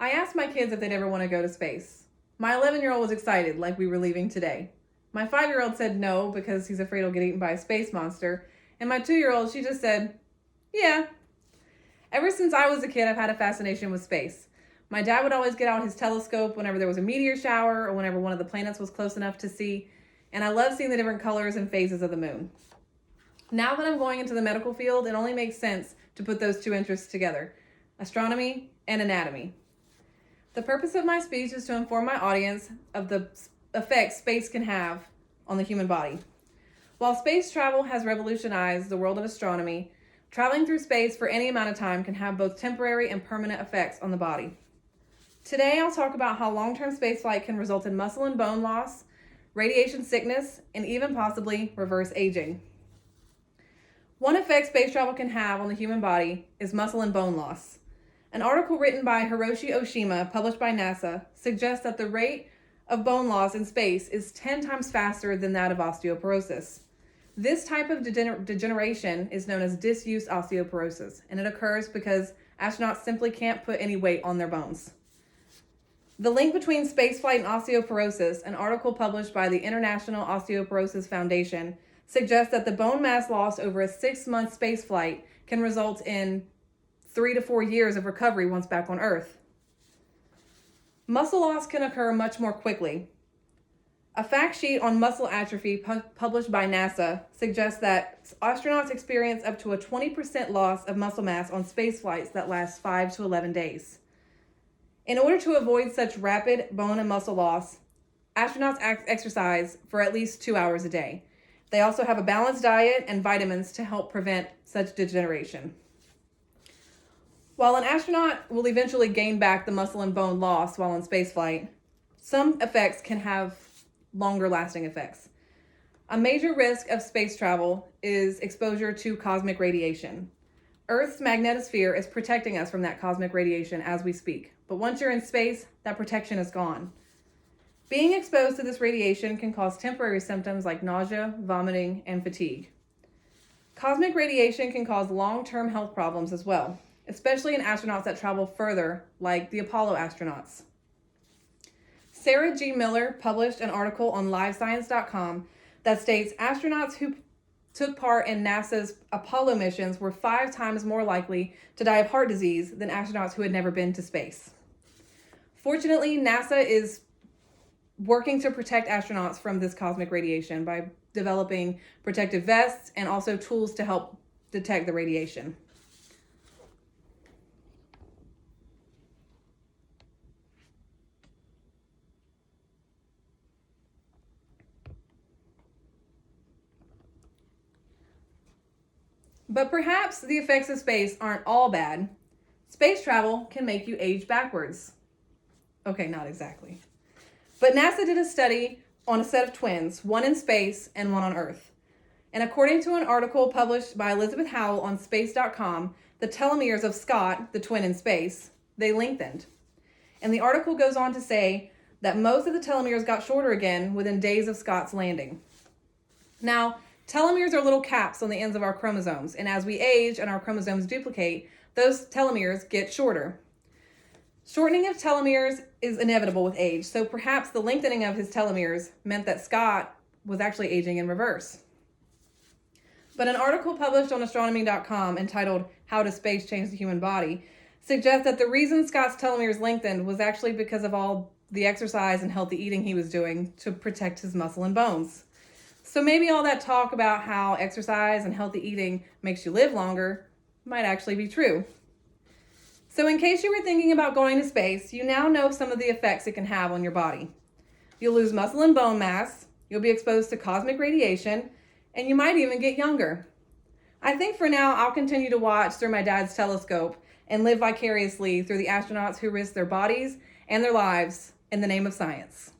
I asked my kids if they'd ever want to go to space. My 11-year-old was excited, like we were leaving today. My 5-year-old said no because he's afraid he'll get eaten by a space monster. And my 2-year-old, she just said, yeah. Ever since I was a kid, I've had a fascination with space. My dad would always get out his telescope whenever there was a meteor shower or whenever one of the planets was close enough to see. And I love seeing the different colors and phases of the moon. Now that I'm going into the medical field, it only makes sense to put those two interests together, astronomy and anatomy. The purpose of my speech is to inform my audience of the effects space can have on the human body. While space travel has revolutionized the world of astronomy, traveling through space for any amount of time can have both temporary and permanent effects on the body. Today, I'll talk about how long-term spaceflight can result in muscle and bone loss, radiation sickness, and even possibly reverse aging. One effect space travel can have on the human body is muscle and bone loss. An article written by Hiroshi Oshima, published by NASA, suggests that the rate of bone loss in space is 10 times faster than that of osteoporosis. This type of degeneration is known as disuse osteoporosis, and it occurs because astronauts simply can't put any weight on their bones. The link between spaceflight and osteoporosis, an article published by the International Osteoporosis Foundation, suggests that the bone mass lost over a 6-month spaceflight can result in 3 to 4 years of recovery once back on Earth. Muscle loss can occur much more quickly. A fact sheet on muscle atrophy published by NASA suggests that astronauts experience up to a 20% loss of muscle mass on space flights that last 5 to 11 days. In order to avoid such rapid bone and muscle loss, astronauts exercise for at least 2 hours a day. They also have a balanced diet and vitamins to help prevent such degeneration. While an astronaut will eventually gain back the muscle and bone loss while in spaceflight, some effects can have longer lasting effects. A major risk of space travel is exposure to cosmic radiation. Earth's magnetosphere is protecting us from that cosmic radiation as we speak, but once you're in space, that protection is gone. Being exposed to this radiation can cause temporary symptoms like nausea, vomiting, and fatigue. Cosmic radiation can cause long-term health problems as well, especially in astronauts that travel further, like the Apollo astronauts. Sarah G. Miller published an article on LiveScience.com that states astronauts who took part in NASA's Apollo missions were 5 times more likely to die of heart disease than astronauts who had never been to space. Fortunately, NASA is working to protect astronauts from this cosmic radiation by developing protective vests and also tools to help detect the radiation. But perhaps the effects of space aren't all bad. Space travel can make you age backwards. Okay, not exactly. But NASA did a study on a set of twins, one in space and one on Earth. And according to an article published by Elizabeth Howell on space.com, the telomeres of Scott, the twin in space, they lengthened. And the article goes on to say that most of the telomeres got shorter again within days of Scott's landing. Now, telomeres are little caps on the ends of our chromosomes, and as we age and our chromosomes duplicate, those telomeres get shorter. Shortening of telomeres is inevitable with age, so perhaps the lengthening of his telomeres meant that Scott was actually aging in reverse. But an article published on astronomy.com entitled "How Does Space Change the Human Body" suggests that the reason Scott's telomeres lengthened was actually because of all the exercise and healthy eating he was doing to protect his muscle and bones. So maybe all that talk about how exercise and healthy eating makes you live longer might actually be true. So in case you were thinking about going to space, you now know some of the effects it can have on your body. You'll lose muscle and bone mass, you'll be exposed to cosmic radiation, and you might even get younger. I think for now I'll continue to watch through my dad's telescope and live vicariously through the astronauts who risk their bodies and their lives in the name of science.